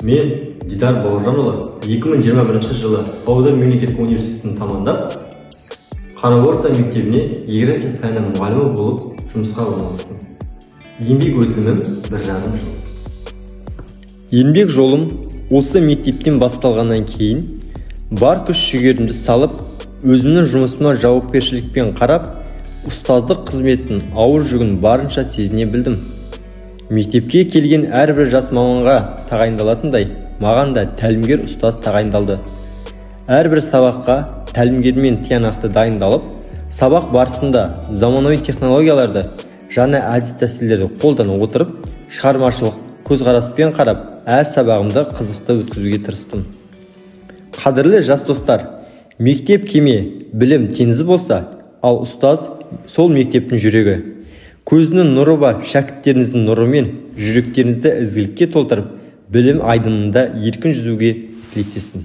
Мен Дидар Бауыржанұлы 2021 жылы Павлодар мемлекеттік университетін тамамдап, Қараорта мектебіне география пәні мұғалімі болып жұмысқа орналастым. Еңбек өтілім 1,5 жыл. Еңбек жолым осы мектептен басталғаннан кейін бар күш-жігерімді салып, өзімнің жұмысыма жауапкершілікпен қарап, ұстаздық қызметтің ауыр жүгін барынша сезіне білдім. Мектепке келген әрбір жас маманға тағайындалатындай, маған да тәлімгер ұстаз тағайындалды. Әрбір сабаққа тәлімгермен тиянақты дайындалып, сабақ барысында заманауи технологияларды, жаңа әдіс-тәсілдерді қолдана отырып, шығармашылық көзқараспен қарап, әр сабағымды қызықты өткізуге тырыстым. Қадірлі жас достар, мектеп кеме, білім теңізі болса, ал ұстаз сол мектептің жүрегі. Көзінің нұры бар шәкірттеріңіздің нұрымен жүректеріңізді ізгілікке толтырып, білім айдынында еркін жүзуге тілектеспін.